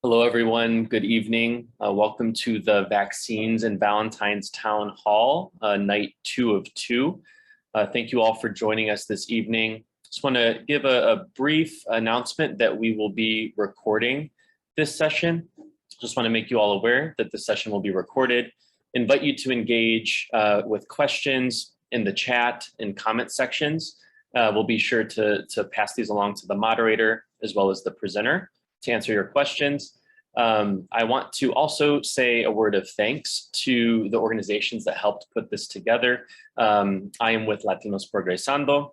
Hello, everyone. Good evening. Welcome to the Vaccines and Valentine's Town Hall, night 2 of 2. Thank you all for joining us this evening. Just want to give a brief announcement that we will be recording this session. Just want to make you all aware that the session will be recorded. Invite you to engage with questions in the chat and comment sections. We'll be sure to pass these along to the moderator as well as the presenter to answer your questions. I want to also say a word of thanks to the organizations that helped put this together. I am with Latinos Progresando.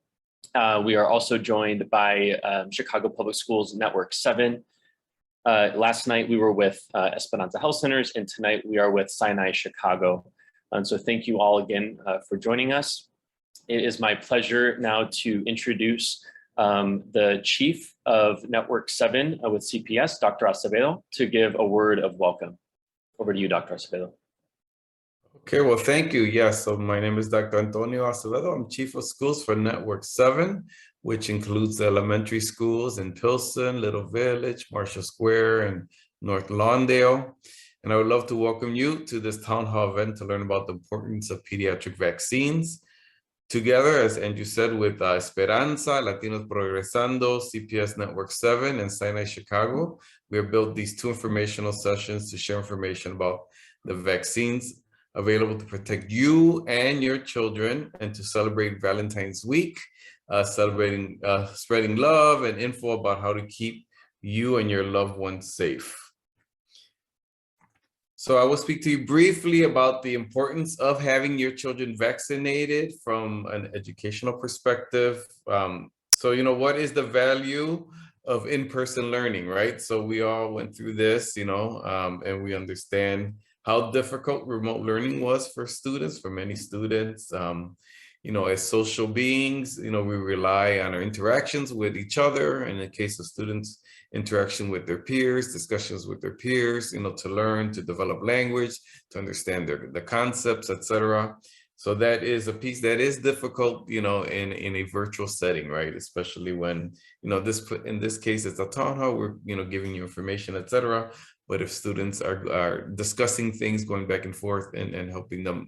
We are also joined by Chicago Public Schools Network 7. Last night we were with Esperanza Health Centers, and tonight we are with Sinai Chicago. And so thank you all again for joining us. It is my pleasure now to introduce the Chief of Network 7 with CPS, Dr. Acevedo, to give a word of welcome. Over to you, Dr. Acevedo. Okay, well, thank you. Yes, so my name is Dr. Antonio Acevedo. I'm Chief of Schools for Network 7, which includes the elementary schools in Pilsen, Little Village, Marshall Square, and North Lawndale. And I would love to welcome you to this town hall event to learn about the importance of pediatric vaccines. Together, as Andrew said, with Esperanza, Latinos Progresando, CPS Network 7, and Sinai Chicago, we have built these 2 informational sessions to share information about the vaccines available to protect you and your children, and to celebrate Valentine's Week, spreading love and info about how to keep you and your loved ones safe. So I will speak to you briefly about the importance of having your children vaccinated from an educational perspective. So, what is the value of in-person learning, right? So we all went through this, and we understand how difficult remote learning was for students, for many students. As social beings, we rely on our interactions with each other. In the case of students, interaction with their peers, discussions with their peers, to learn, to develop language, to understand the concepts, etc. So that is a piece that is difficult, in a virtual setting, right? Especially when, in this case, it's a town hall, we're, giving you information, etc. But if students are discussing things, going back and forth and helping them,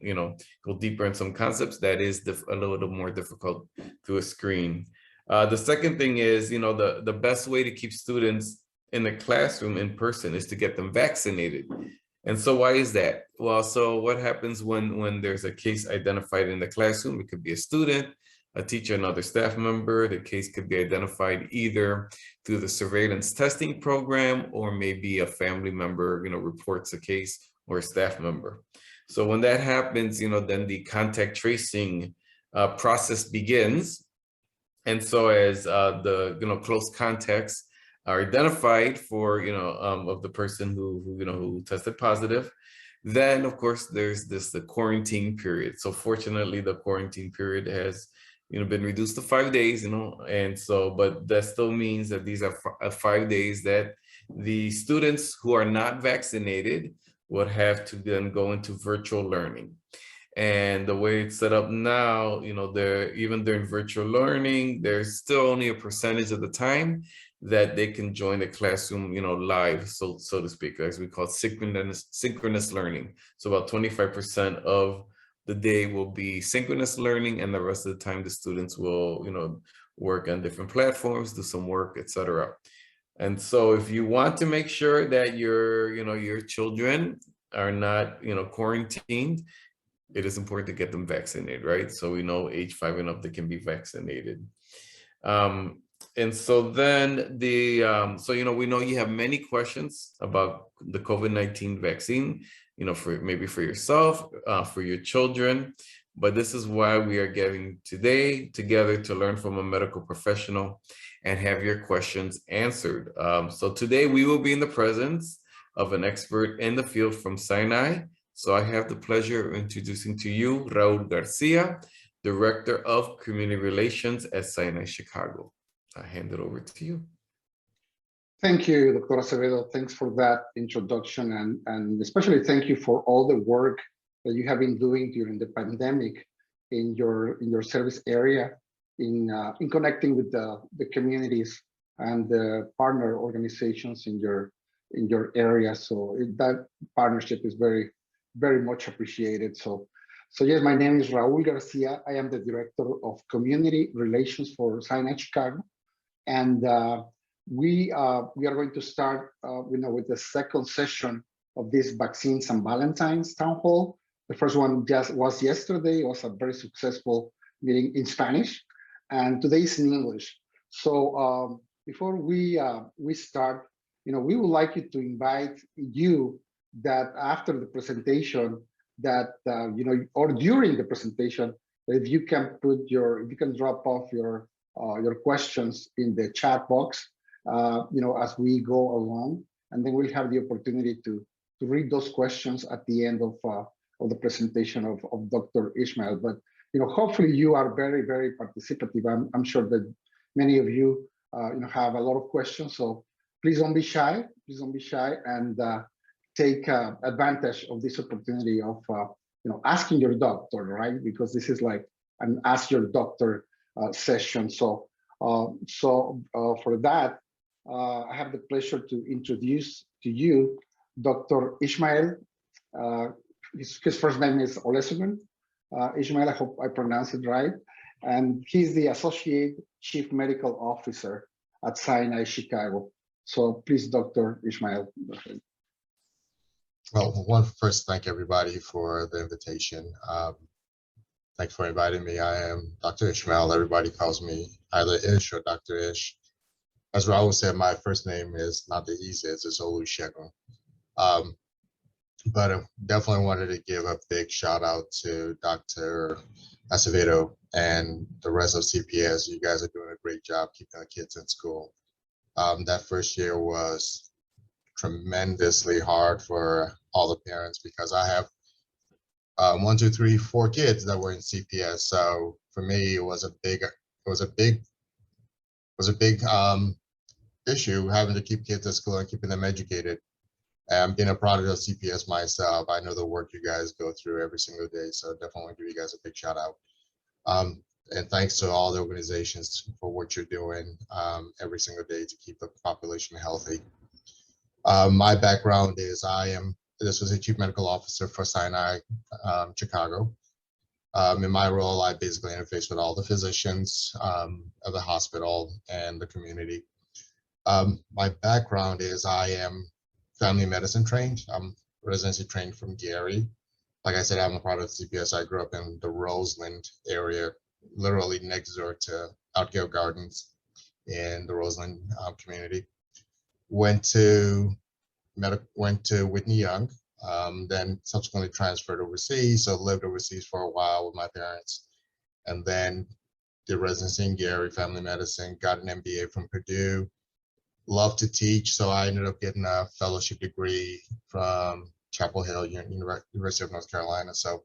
go deeper in some concepts, that is a little more difficult through a screen. The second thing is, the best way to keep students in the classroom in person is to get them vaccinated. And so why is that? Well, so what happens when there's a case identified in the classroom? It could be a student, a teacher, another staff member. The case could be identified either through the surveillance testing program, or maybe a family member, reports a case, or a staff member. So when that happens, then the contact tracing process begins. And so as the close contacts are identified for of the person who tested positive, then of course there's the quarantine period. So fortunately, the quarantine period has been reduced to 5 days, and so, but that still means that these are 5 days that the students who are not vaccinated would have to then go into virtual learning. And the way it's set up now, even during virtual learning, there's still only a percentage of the time that they can join the classroom, live, so to speak, as we call synchronous learning. So about 25% of the day will be synchronous learning, and the rest of the time the students will, work on different platforms, do some work, etc. And so if you want to make sure that your children are not, quarantined, it is important to get them vaccinated, right? So we know age 5 and up, they can be vaccinated. And so then we know you have many questions about the COVID-19 vaccine, maybe for yourself, for your children, but this is why we are getting today together to learn from a medical professional and have your questions answered. So today we will be in the presence of an expert in the field from Sinai. So I have the pleasure of introducing to you Raul Garcia, Director of Community Relations at Sinai Chicago. I hand it over to you. Thank you, Dr. Acevedo. Thanks for that introduction, and especially thank you for all the work that you have been doing during the pandemic in your service area, in connecting with the communities and the partner organizations in your your area. So that partnership is very, very much appreciated. So yes, my name is Raul Garcia. I am the Director of Community Relations for Sinai Chicago. And we are going to start with the second session of this Vaccines and Valentines Town Hall. The first one just was yesterday. It was a very successful meeting in Spanish, and today is in English. So before we start, we would like you to invite you that after the presentation, that or during the presentation, if you can drop off your questions in the chat box, as we go along, and then we'll have the opportunity to read those questions at the end of the presentation of Dr. Ishmael. But hopefully you are very, very participative. I'm sure that many of you have a lot of questions. So please don't be shy. Please don't be shy, and take advantage of this opportunity of asking your doctor, right? Because this is like an ask your doctor session. So for that, I have the pleasure to introduce to you Dr. Ishmael. His first name is Olesegun. Ishmael, I hope I pronounced it right. And he's the Associate Chief Medical Officer at Sinai Chicago. So please, Dr. Ishmael. Well, first, thank everybody for the invitation. Thanks for inviting me. I am Dr. Ishmael. Everybody calls me either Ish or Dr. Ish. As Raul said, my first name is not the easiest, it's Olusegun. But I definitely wanted to give a big shout out to Dr. Acevedo and the rest of CPS. You guys are doing a great job keeping the kids in school. That first year was tremendously hard for all the parents because I have 1, 2, 3, 4 kids that were in CPS. So for me, it was a big issue having to keep kids at school and keeping them educated. And being a product of CPS myself, I know the work you guys go through every single day. So definitely want to give you guys a big shout out. And thanks to all the organizations for what you're doing every single day to keep the population healthy. My background is this was a Chief Medical Officer for Sinai Chicago. In my role, I basically interface with all the physicians of the hospital and the community. My background is I am family medicine trained. I'm residency trained from Gary. Like I said, I'm a part of CPS. I grew up in the Roseland area, literally next door to Outgate Gardens in the Roseland community. Went to Whitney Young, then subsequently transferred overseas. So lived overseas for a while with my parents, and then did residency in Gary, family medicine, got an MBA from Purdue. Loved to teach, so I ended up getting a fellowship degree from Chapel Hill, University of North Carolina. So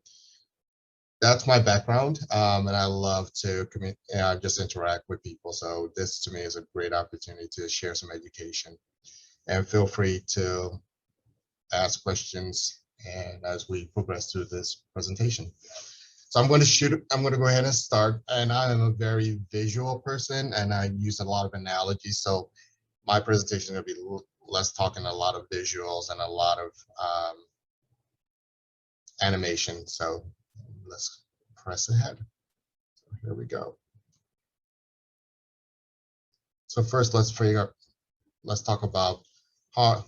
that's my background, and I love to just interact with people. So this to me is a great opportunity to share some education. And feel free to ask questions and as we progress through this presentation. So I'm going to go ahead and start. And I am a very visual person, and I use a lot of analogies. So my presentation is going to be less talking, a lot of visuals and a lot of animation. So let's press ahead. So here we go. So first, let's talk about how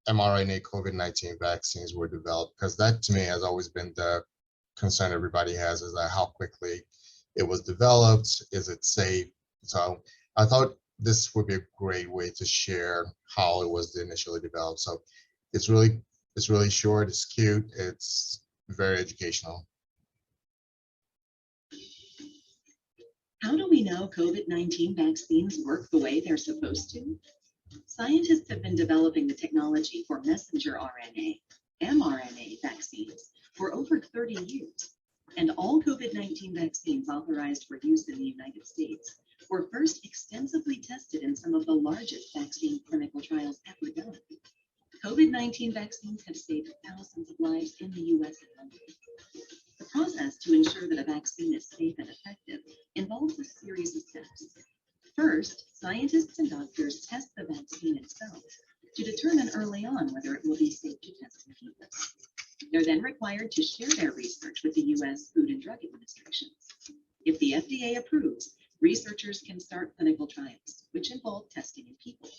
mRNA COVID-19 vaccines were developed, because that to me has always been the concern everybody has, is that how quickly it was developed, is it safe? So I thought this would be a great way to share how it was initially developed. So it's really short, it's cute, it's very educational. How do we know COVID-19 vaccines work the way they're supposed to? Scientists have been developing the technology for messenger RNA, mRNA vaccines for over 30 years, and all COVID-19 vaccines authorized for use in the United States were first extensively tested in some of the largest vaccine clinical trials ever done. COVID-19 vaccines have saved thousands of lives in the US alone. The process to ensure that a vaccine is safe and effective involves a series of steps. First, scientists and doctors test the vaccine itself. to determine early on whether it will be safe to test in people. They're then required to share their research with the U.S. Food and Drug Administration. If the FDA approves, researchers can start clinical trials, which involve testing in people.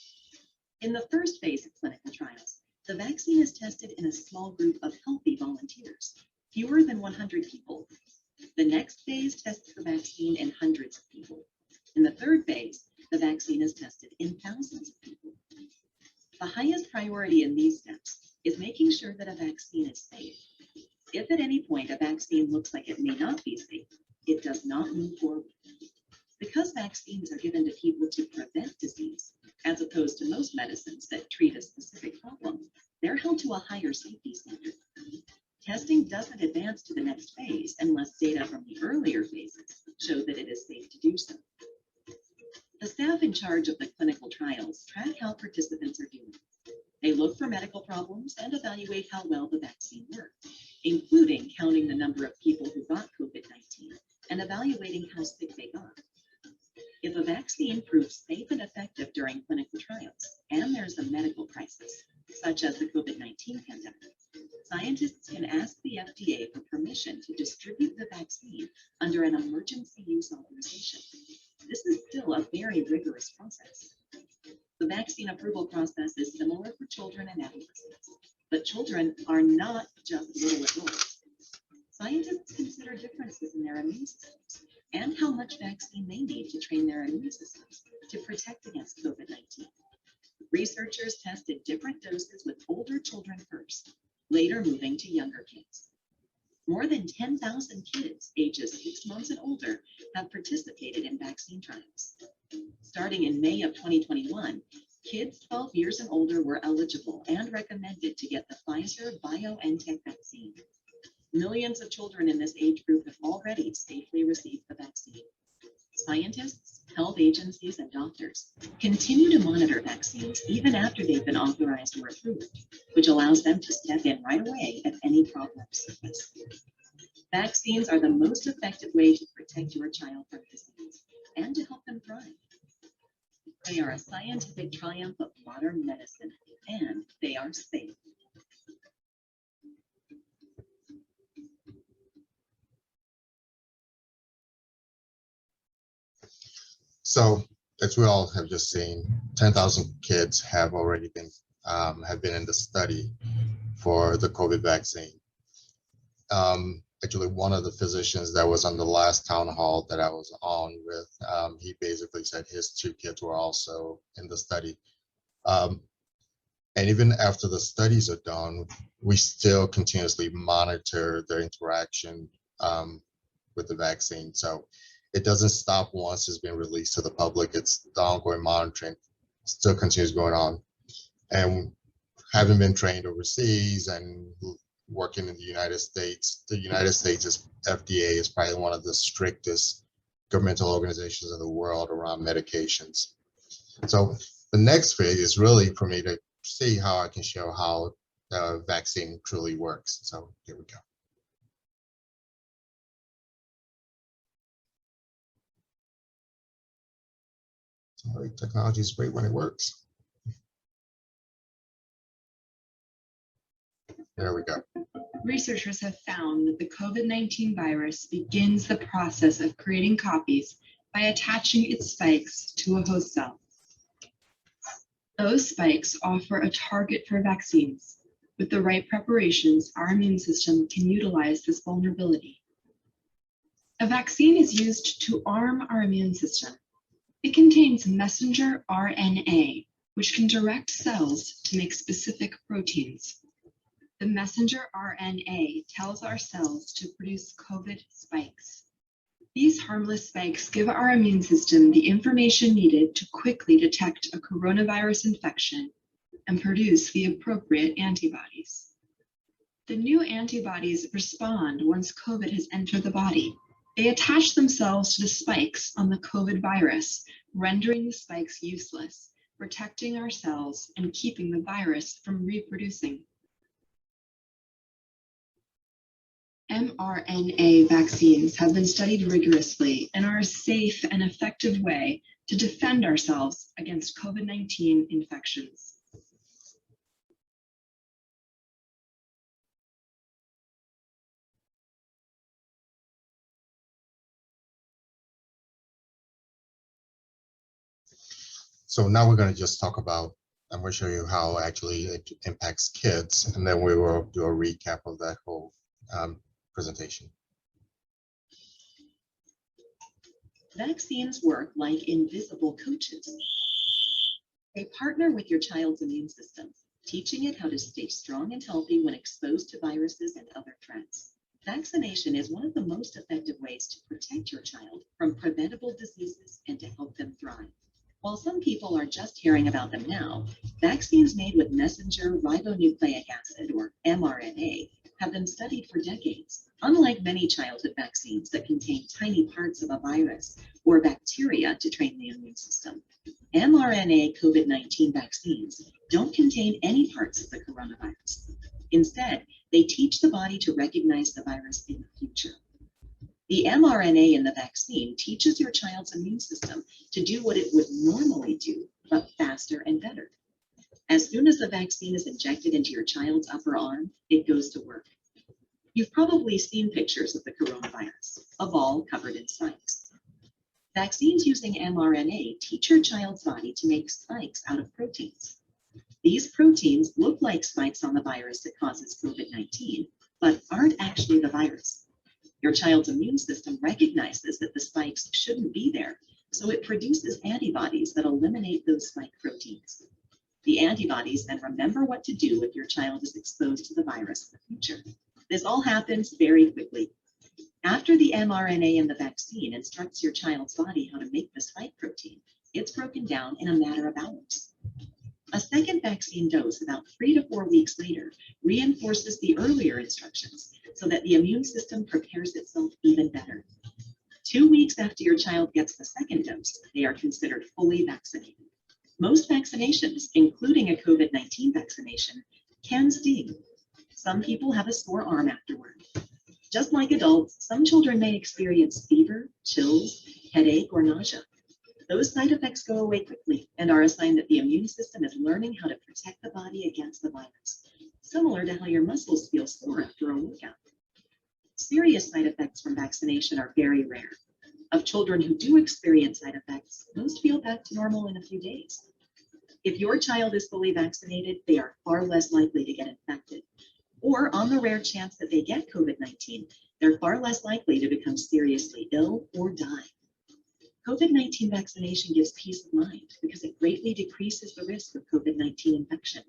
In the first phase of clinical trials, the vaccine is tested in a small group of healthy volunteers, fewer than 100 people. The next phase tests the vaccine in hundreds of people. In the third phase, the vaccine is tested in thousands of people. The highest priority in these steps is making sure that a vaccine is safe. If at any point a vaccine looks like it may not be safe, it does not move forward. Because vaccines are given to people to prevent disease, as opposed to most medicines that treat a specific problem, they're held to a higher safety standard. Testing doesn't advance to the next phase unless data from the earlier phases show that it is safe to do so. The staff in charge of the clinical trials track how participants are doing. They look for medical problems and evaluate how well the vaccine worked, including counting the number of people who got COVID-19 and evaluating how sick they got. If a vaccine proves safe and effective during clinical trials, and there's a medical crisis, such as the COVID-19 pandemic, scientists can ask the FDA for permission to distribute the vaccine under an emergency use authorization. This is still a very rigorous process. The vaccine approval process is similar for children and adolescents, but children are not just little adults. Scientists consider differences in their immune systems and how much vaccine they need to train their immune systems to protect against COVID-19. Researchers tested different doses with older children first, later moving to younger kids. More than 10,000 kids ages 6 months and older have participated in vaccine trials. Starting in May of 2021, kids 12 years and older were eligible and recommended to get the Pfizer-BioNTech vaccine. Millions of children in this age group have already safely received the vaccine. Scientists, health agencies, and doctors continue to monitor vaccines even after they've been authorized or approved, which allows them to step in right away if any problems surface. Vaccines are the most effective way to protect your child from disease and to help them thrive. They are a scientific triumph of modern medicine, and they are safe. So as we all have just seen, 10,000 kids have already been in the study for the COVID vaccine. Actually, one of the physicians that was on the last town hall that I was on with, he basically said his 2 kids were also in the study. And even after the studies are done, we still continuously monitor their interaction with the vaccine. So it doesn't stop once it's been released to the public. It's the ongoing monitoring still continues going on. And having been trained overseas and working in the United States FDA is probably one of the strictest governmental organizations in the world around medications. So the next phase is really for me to see how I can show how the vaccine truly works. So here we go. Sorry, technology is great when it works. There we go. Researchers have found that the COVID-19 virus begins the process of creating copies by attaching its spikes to a host cell. Those spikes offer a target for vaccines. With the right preparations, our immune system can utilize this vulnerability. A vaccine is used to arm our immune system. It contains messenger RNA, which can direct cells to make specific proteins. The messenger RNA tells our cells to produce COVID spikes. These harmless spikes give our immune system the information needed to quickly detect a coronavirus infection and produce the appropriate antibodies. The new antibodies respond once COVID has entered the body. They attach themselves to the spikes on the COVID virus, rendering the spikes useless, protecting our cells and keeping the virus from reproducing. mRNA vaccines have been studied rigorously and are a safe and effective way to defend ourselves against COVID-19 infections. So now we're going to just talk about, I'm going to show you how actually it impacts kids, and then we will do a recap of that whole presentation. Vaccines work like invisible coaches. They partner with your child's immune system, teaching it how to stay strong and healthy when exposed to viruses and other threats. Vaccination is one of the most effective ways to protect your child from preventable diseases and to help them thrive. While some people are just hearing about them now, vaccines made with messenger ribonucleic acid, or mRNA, have been studied for decades. Unlike many childhood vaccines that contain tiny parts of a virus or bacteria to train the immune system, mRNA COVID-19 vaccines don't contain any parts of the coronavirus. Instead, they teach the body to recognize the virus in the future. The mRNA in the vaccine teaches your child's immune system to do what it would normally do, but faster and better. As soon as the vaccine is injected into your child's upper arm, it goes to work. You've probably seen pictures of the coronavirus, a ball covered in spikes. Vaccines using mRNA teach your child's body to make spikes out of proteins. These proteins look like spikes on the virus that causes COVID-19, but aren't actually the virus. Your child's immune system recognizes that the spikes shouldn't be there, so it produces antibodies that eliminate those spike proteins. The antibodies then remember what to do if your child is exposed to the virus in the future. This all happens very quickly. After the mRNA in the vaccine instructs your child's body how to make the spike protein, it's broken down in a matter of hours. A second vaccine dose about 3 to 4 weeks later reinforces the earlier instructions so that the immune system prepares itself even better. 2 weeks after your child gets the second dose, they are considered fully vaccinated. Most vaccinations, including a COVID-19 vaccination, can sting. Some people have a sore arm afterward. Just like adults, some children may experience fever, chills, headache, or nausea. Those side effects go away quickly and are a sign that the immune system is learning how to protect the body against the virus, similar to how your muscles feel sore after a workout. Serious side effects from vaccination are very rare. Of children who do experience side effects, most feel back to normal in a few days. If your child is fully vaccinated, they are far less likely to get infected. Or on the rare chance that they get COVID-19, they're far less likely to become seriously ill or die. COVID-19 vaccination gives peace of mind because it greatly decreases the risk of COVID-19 infection.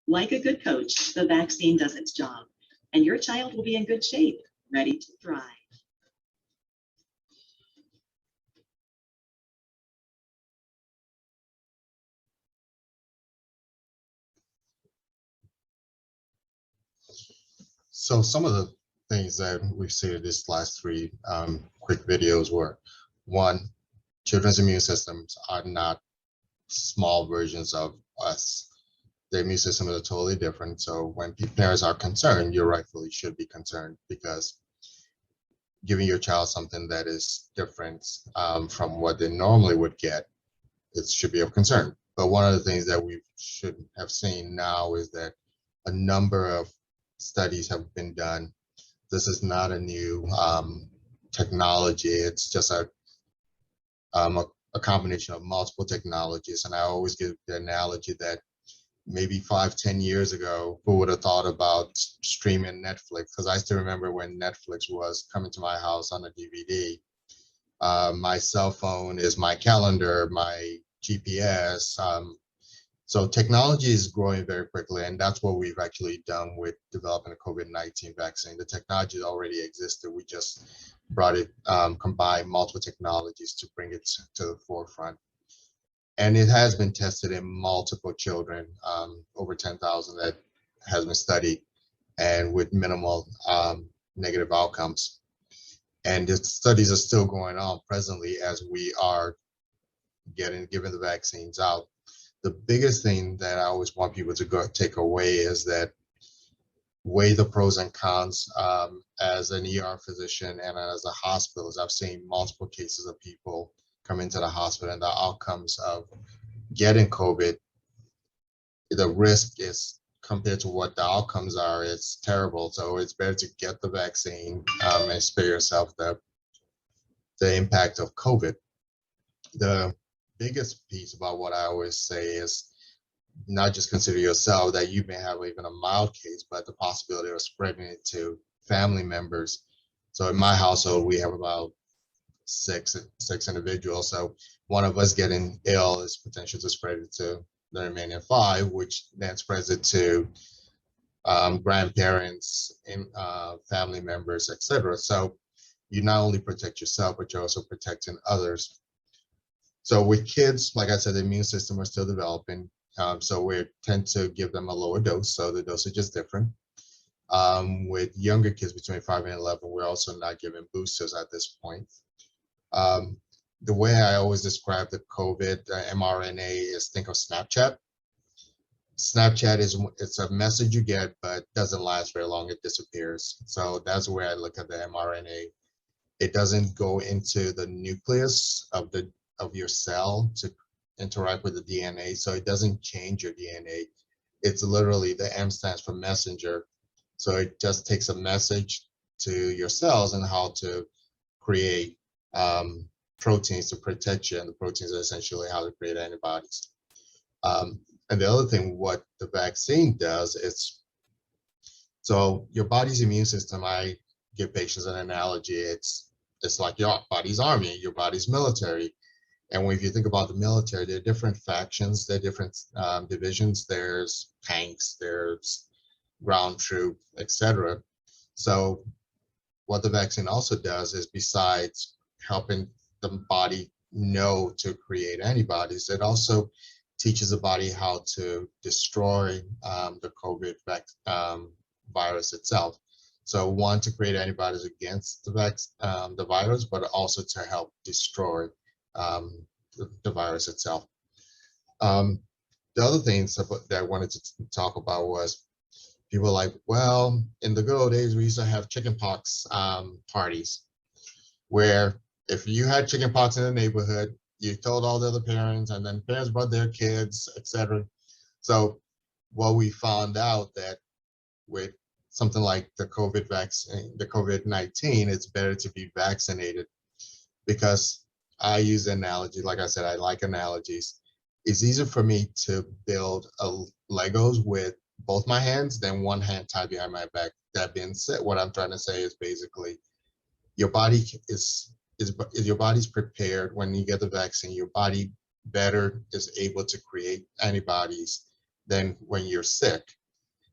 Like a good coach, the vaccine does its job, and your child will be in good shape, ready to thrive. So some of the things that we've seen in these last three quick videos were, one, children's immune systems are not small versions of us. Their immune systems are totally different. So when parents are concerned, you rightfully should be concerned, because giving your child something that is different from what they normally would get, it should be of concern. But one of the things that we should have seen now is that a number of studies have been done. This is not a new technology. It's just a combination of multiple technologies. And I always give the analogy that maybe 5-10 years ago, who would have thought about streaming Netflix? Because I still remember when Netflix was coming to my house on a DVD. My cell phone is my calendar, my GPS. So technology is growing very quickly, and that's what we've actually done with developing a COVID-19 vaccine. The technology already existed. We just brought it, combined multiple technologies to bring it to the forefront. And it has been tested in multiple children, over 10,000 that has been studied, and with minimal negative outcomes. And the studies are still going on presently as we are giving the vaccines out. The biggest thing that I always want people to take away is that weigh the pros and cons. As an ER physician and as a hospital, I've seen multiple cases of people come into the hospital, and the outcomes of getting COVID, the risk is, compared to what the outcomes are, it's terrible. So it's better to get the vaccine and spare yourself the impact of COVID. The biggest piece about what I always say is not just consider yourself that you may have even a mild case, but the possibility of spreading it to family members. So in my household, we have about six individuals. So one of us getting ill is potential to spread it to the remaining five, which then spreads it to grandparents, and family members, etc. So you not only protect yourself, but you're also protecting others. So with kids, like I said, the immune system are still developing. So we tend to give them a lower dose. So the dosage is different. With younger kids between 5 and 11, we're also not giving boosters at this point. The way I always describe the COVID mRNA is think of Snapchat. Snapchat it's a message you get, but doesn't last very long. It disappears. So that's where I look at the mRNA. It doesn't go into the nucleus of your cell to interact with the DNA. So it doesn't change your DNA. It's literally, the M stands for messenger. So it just takes a message to your cells and how to create proteins to protect you. And the proteins are essentially how to create antibodies. And the other thing, what the vaccine does is, so your body's immune system, I give patients an analogy. It's like your body's army, your body's military. And when you think about the military, there are different factions, there are different divisions. There's tanks, there's ground troop, etc. So what the vaccine also does is, besides helping the body know to create antibodies, it also teaches the body how to destroy the COVID virus itself. So one, to create antibodies against the virus, but also to help destroy the virus itself. The other things that I wanted to talk about was, people are like, well, in the good old days, we used to have chickenpox parties, where if you had chickenpox in the neighborhood, you told all the other parents, and then parents brought their kids, etc. So what we found out, that with something like the COVID vaccine, the COVID-19, it's better to be vaccinated, because I use an analogy. Like I said, I like analogies. It's easier for me to build Legos with both my hands than one hand tied behind my back. That being said, what I'm trying to say is basically, your body is your body's prepared. When you get the vaccine, your body better is able to create antibodies than when you're sick.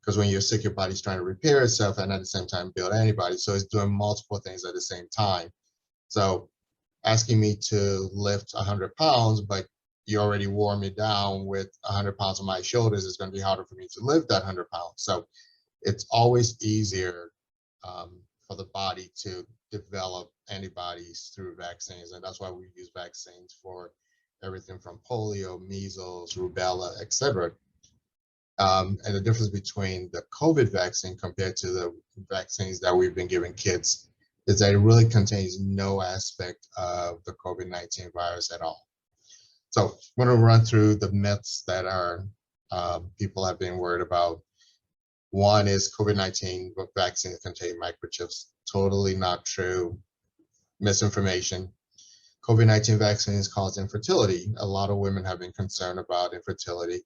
Because when you're sick, your body's trying to repair itself and at the same time build antibodies. So it's doing multiple things at the same time. So asking me to lift 100 pounds, but you already wore me down with 100 pounds on my shoulders, is going to be harder for me to lift that 100 pounds. So it's always easier for the body to develop antibodies through vaccines. And that's why we use vaccines for everything from polio, measles, rubella, etc. And the difference between the COVID vaccine compared to the vaccines that we've been giving kids is that it really contains no aspect of the COVID-19 virus at all. So I'm going to run through the myths that people have been worried about. One is COVID-19 vaccines contain microchips. Totally not true. Misinformation. COVID-19 vaccines cause infertility. A lot of women have been concerned about infertility.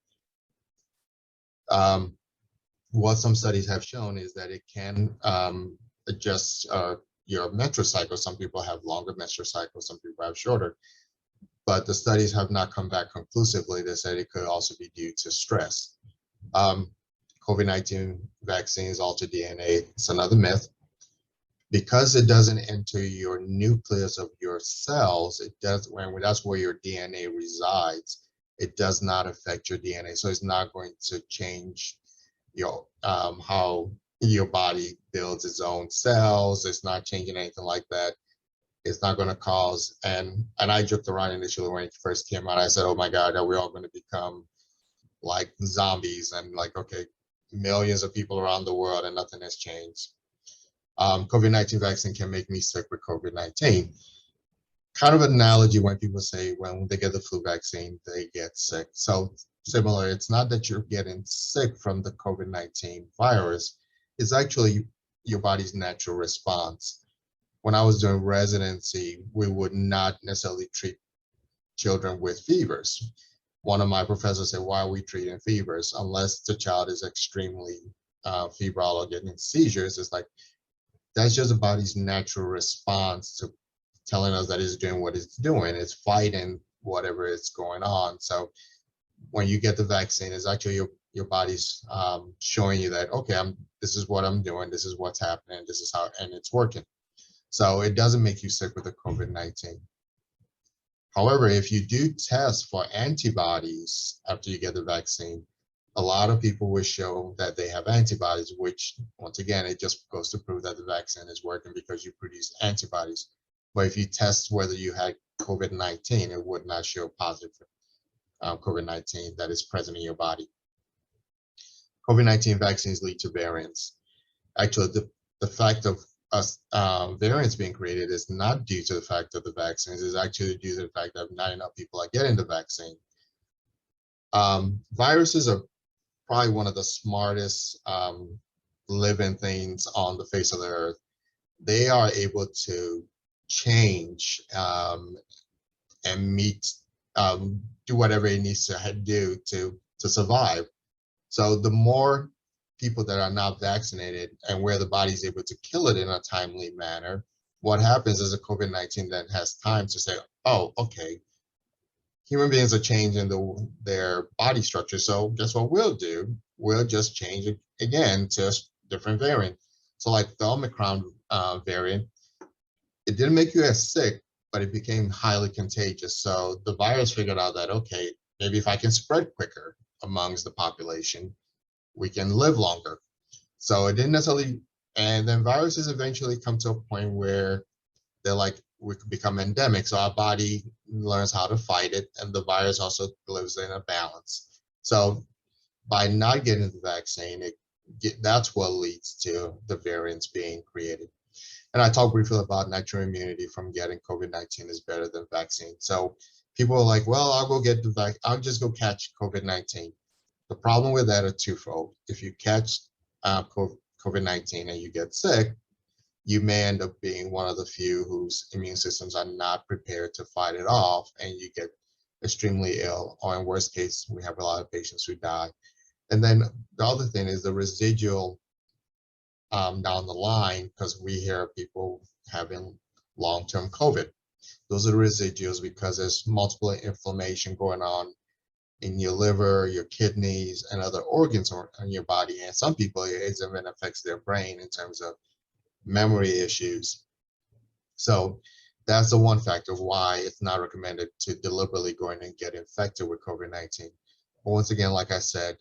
What some studies have shown is that it can adjust your menstrual cycle. Some people have longer menstrual cycles, some people have shorter. But the studies have not come back conclusively. They said it could also be due to stress. COVID-19 vaccines alter DNA. It's another myth. Because it doesn't enter your nucleus of your cells, it does, when that's where your DNA resides, it does not affect your DNA. So it's not going to change your how your body builds its own cells. It's not changing anything like that. It's not going to cause, and I joked around initially when it first came out. I said, oh my God, are we all going to become like zombies? And like, okay, millions of people around the world and nothing has changed. COVID-19 vaccine can make me sick with COVID-19. Kind of an analogy when people say when they get the flu vaccine, they get sick. So similar, it's not that you're getting sick from the COVID-19 virus, it's actually your body's natural response. When I was doing residency, we would not necessarily treat children with fevers. One of my professors said, why are we treating fevers? Unless the child is extremely febrile or getting seizures, it's like, that's just the body's natural response to telling us that it's doing what it's doing. It's fighting whatever is going on. So when you get the vaccine, it's actually your body's showing you that, okay, this is what I'm doing, this is what's happening, this is how, and it's working. So it doesn't make you sick with the COVID-19. However, if you do test for antibodies after you get the vaccine, a lot of people will show that they have antibodies, which once again, it just goes to prove that the vaccine is working because you produce antibodies. But if you test whether you had COVID-19, it would not show positive COVID-19 that is present in your body. COVID-19 vaccines lead to variants. Actually, the fact of variants being created is not due to the fact of the vaccines, it's actually due to the fact that not enough people are getting the vaccine. Viruses are probably one of the smartest living things on the face of the earth. They are able to change and do whatever it needs to do to survive. So the more people that are not vaccinated and where the body is able to kill it in a timely manner, what happens is a COVID-19 that has time to say, oh, okay, human beings are changing their body structure. So guess what we'll do? We'll just change it again to a different variant. So like the Omicron variant, it didn't make you as sick, but it became highly contagious. So the virus figured out that, okay, maybe if I can spread quicker amongst the population, we can live longer. So it didn't necessarily, and then viruses eventually come to a point where they're like, we could become endemic. So our body learns how to fight it, and the virus also lives in a balance. So by not getting the vaccine, that's what leads to the variants being created. And I talked briefly about natural immunity from getting COVID-19 is better than vaccine. So people are like, well, I'll just go catch COVID-19. The problem with that are twofold. If you catch COVID-19 and you get sick, you may end up being one of the few whose immune systems are not prepared to fight it off, and you get extremely ill, or in worst case, we have a lot of patients who die. And then the other thing is the residual down the line, because we hear people having long-term COVID. Those are the residuals because there's multiple inflammation going on in your liver, your kidneys, and other organs in your body. And some people, it even affects their brain in terms of memory issues. So that's the one factor why it's not recommended to deliberately go in and get infected with COVID-19. But once again, like I said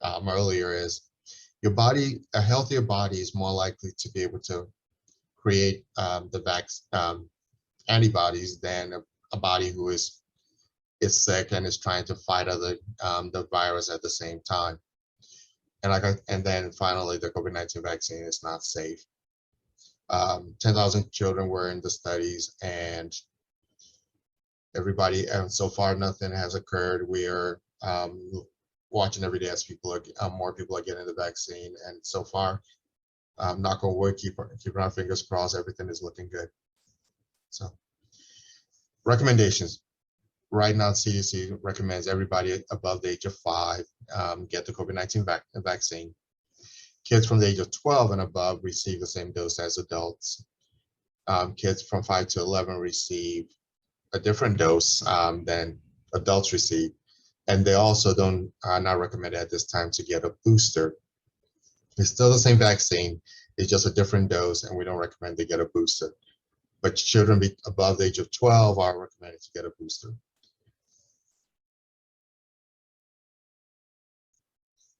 earlier, is your body, a healthier body is more likely to be able to create antibodies than a body who is sick and is trying to fight the virus at the same time. And then finally, the COVID-19 vaccine is not safe. 10,000 children were in the studies, and so far nothing has occurred. We are watching every day as more people are getting the vaccine, and so far, knock on wood, keeping our fingers crossed, everything is looking good. So, recommendations. Right now, CDC recommends everybody above the age of 5 get the COVID-19 vaccine. Kids from the age of 12 and above receive the same dose as adults. Kids from 5 to 11 receive a different dose than adults receive. And they also are not recommended at this time to get a booster. It's still the same vaccine, it's just a different dose, and we don't recommend they get a booster. But children above the age of 12 are recommended to get a booster.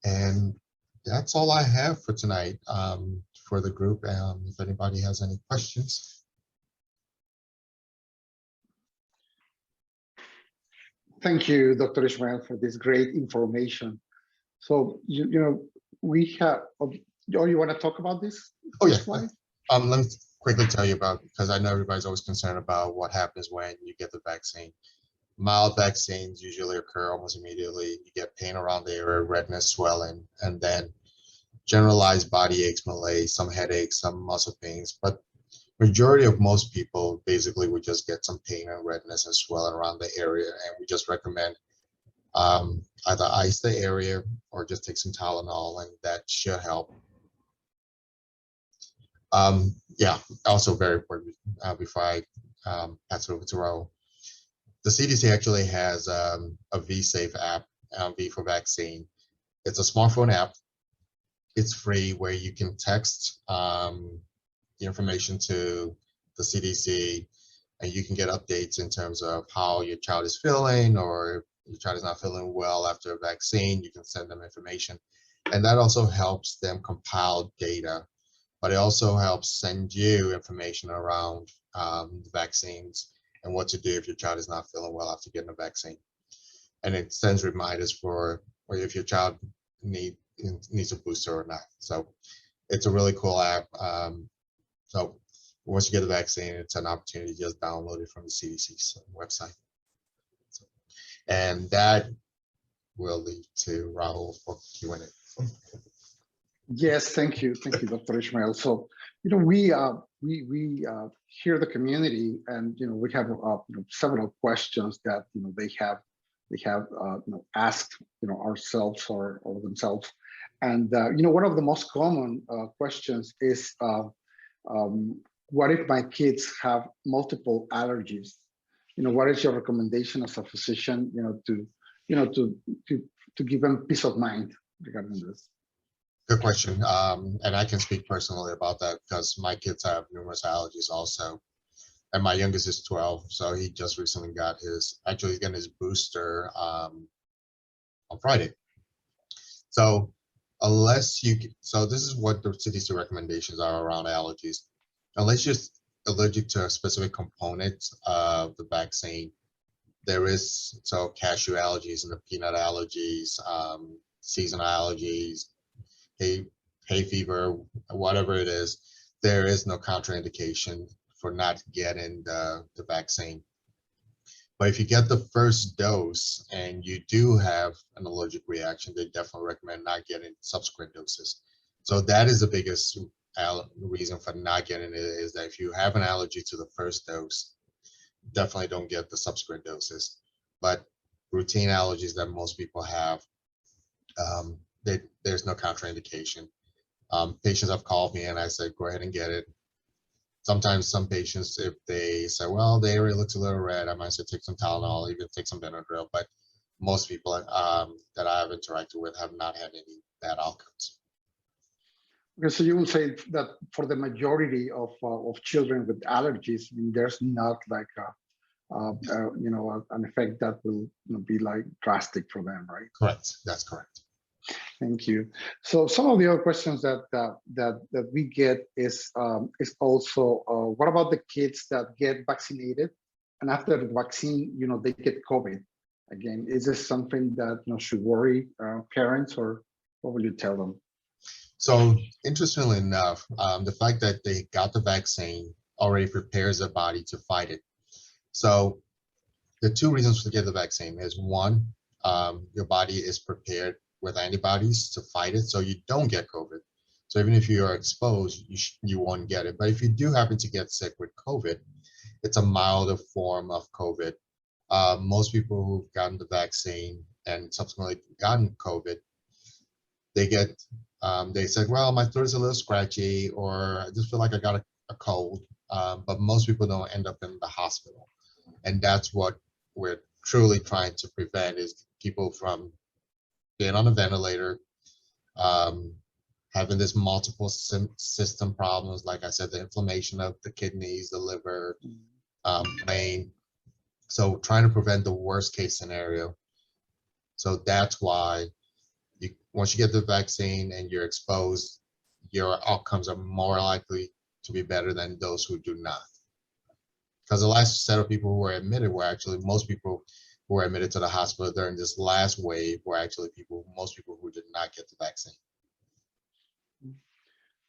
And that's all I have for tonight for the group. If anybody has any questions. Thank you, Dr. Ishmael, for this great information. So, we have, you want to talk about this? Oh, yeah. Slide? Let me quickly tell you about, because I know everybody's always concerned about what happens when you get the vaccine. Mild vaccines usually occur almost immediately. You get pain around the area, redness, swelling, and then generalized body aches, malaise, some headaches, some muscle pains. But Majority of most people basically would just get some pain and redness and swelling around the area, and we just recommend either ice the area or just take some Tylenol, and that should help. Yeah, also very important, before I pass it over to Raul. The CDC actually has a VSafe app, V for vaccine. It's a smartphone app. It's free, where you can text the information to the CDC, and you can get updates in terms of how your child is feeling, or if your child is not feeling well after a vaccine, you can send them information. And that also helps them compile data, but it also helps send you information around the vaccines and what to do if your child is not feeling well after getting a vaccine. And it sends reminders for if your child needs a booster or not. So it's a really cool app. So once you get the vaccine, it's an opportunity to just download it from the CDC's website. So, and that will lead to Raul for Q&A. Yes, thank you, Dr. Ishmael. So, we hear the community, and we have several questions that they have asked ourselves or themselves, and one of the most common questions is, what if my kids have multiple allergies? What is your recommendation as a physician, to give them peace of mind regarding this? Good question. And I can speak personally about that because my kids have numerous allergies also. And my youngest is 12, so he just recently got he's getting his booster on Friday. So this is what the CDC recommendations are around allergies. Unless you're allergic to a specific component of the vaccine, there is, cashew allergies and the peanut allergies, seasonal allergies, hay fever, whatever it is, there is no contraindication for not getting the vaccine. But if you get the first dose and you do have an allergic reaction, they definitely recommend not getting subsequent doses. So that is the biggest reason for not getting it, is that if you have an allergy to the first dose, definitely don't get the subsequent doses. But routine allergies that most people have, there's no contraindication. Patients have called me and I said, go ahead and get it. Sometimes some patients, if they say, well, the area looks a little red, I might say take some Tylenol, even take some Benadryl. But most people that I have interacted with have not had any bad outcomes. Okay, so you will say that for the majority of children with allergies, there's not like an effect that will be like drastic for them, right? Correct. That's correct. Thank you. So some of the other questions that we get is also, what about the kids that get vaccinated and after the vaccine, they get COVID again? Is this something that should worry parents, or what will you tell them? So interestingly enough, the fact that they got the vaccine already prepares their body to fight it. So the two reasons to get the vaccine is, one, your body is prepared with antibodies to fight it, so you don't get COVID. So even if you are exposed, you won't get it. But if you do happen to get sick with COVID, it's a milder form of COVID. Most people who've gotten the vaccine and subsequently gotten COVID, they said, well, my throat is a little scratchy, or I just feel like I got a cold. But most people don't end up in the hospital. And that's what we're truly trying to prevent, is people from being on a ventilator, having this multiple system problems, like I said, the inflammation of the kidneys, the liver, brain. So trying to prevent the worst case scenario. So that's why once you get the vaccine and you're exposed, your outcomes are more likely to be better than those who do not. Because the last set of people who were admitted were actually, most people who were admitted to the hospital during this last wave were actually most people who did not get the vaccine.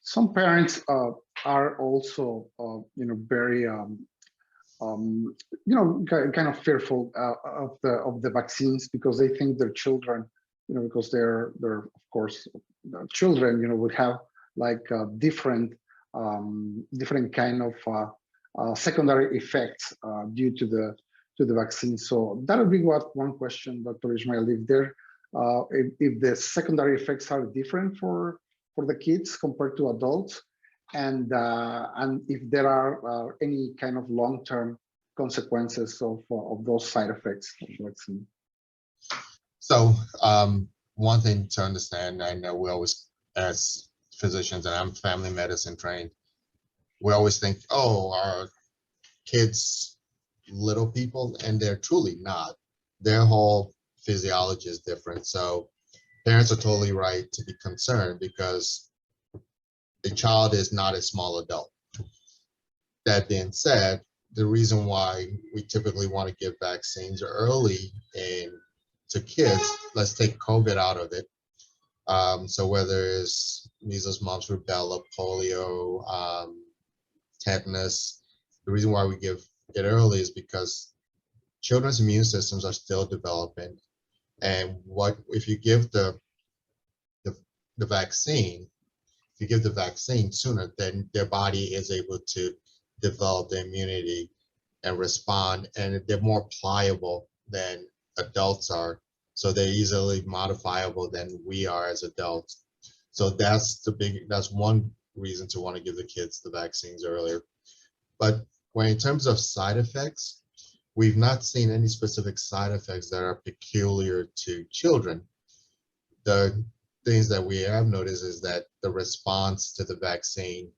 Some parents are also, very, kind of fearful of the vaccines, because they think their children, because they're of course children, would have like different different kind of secondary effects due to the vaccine. So that would be one question, Dr. Ishmael, if the secondary effects are different for the kids compared to adults, and if there are any kind of long-term consequences of those side effects of the vaccine. So one thing to understand, I know we always, as physicians, and I'm family medicine trained, we always think, oh, our kids little people, and they're truly not. Their whole physiology is different. So parents are totally right to be concerned because the child is not a small adult. That being said, the reason why we typically want to give vaccines early to kids, let's take COVID out of it. So whether it's measles, mumps, rubella, polio, tetanus, the reason why we give it early is because children's immune systems are still developing. And if you give the vaccine, if you give the vaccine sooner, then their body is able to develop the immunity and respond, and they're more pliable than adults are. So they're easily modifiable than we are as adults. So that's one reason to want to give the kids the vaccines earlier. But in terms of side effects, we've not seen any specific side effects that are peculiar to children. The things that we have noticed is that the response to the vaccine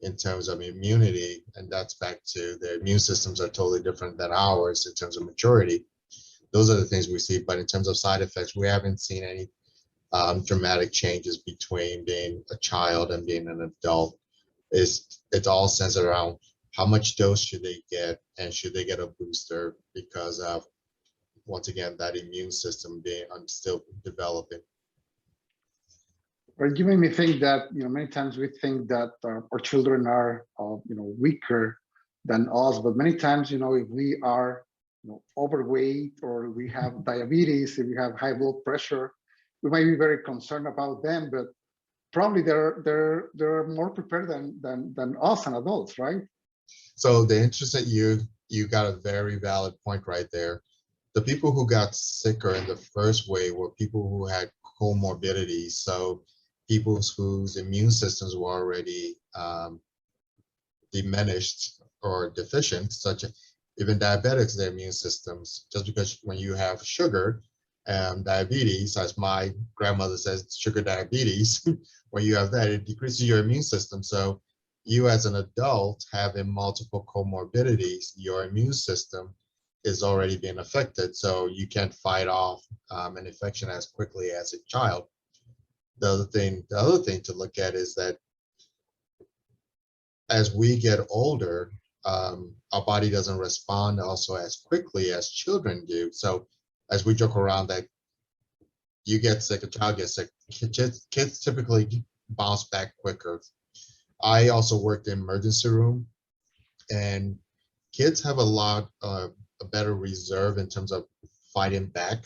in terms of immunity, and that's back to their immune systems are totally different than ours in terms of maturity. Those are the things we see. But in terms of side effects, we haven't seen any dramatic changes between being a child and being an adult. It's all centered around how much dose should they get, and should they get a booster, because of, once again, that immune system being still developing. Well, you made me think that many times we think that our children are weaker than us, but many times if we are overweight, or we have diabetes, if we have high blood pressure, we might be very concerned about them, but probably they're more prepared than us and adults, right? So the interest that you got a very valid point right there. The people who got sicker in the first wave were people who had comorbidities. So people whose immune systems were already diminished or deficient, such as even diabetics, their immune systems, just because when you have sugar, diabetes, as my grandmother says, sugar diabetes, when you have that, it decreases your immune system. So you as an adult having multiple comorbidities, your immune system is already being affected. So you can't fight off an infection as quickly as a child. The other thing to look at is that as we get older, our body doesn't respond also as quickly as children do. So as we joke around that you get sick, a child gets sick, kids typically bounce back quicker. I also worked in emergency room, and kids have a better reserve in terms of fighting back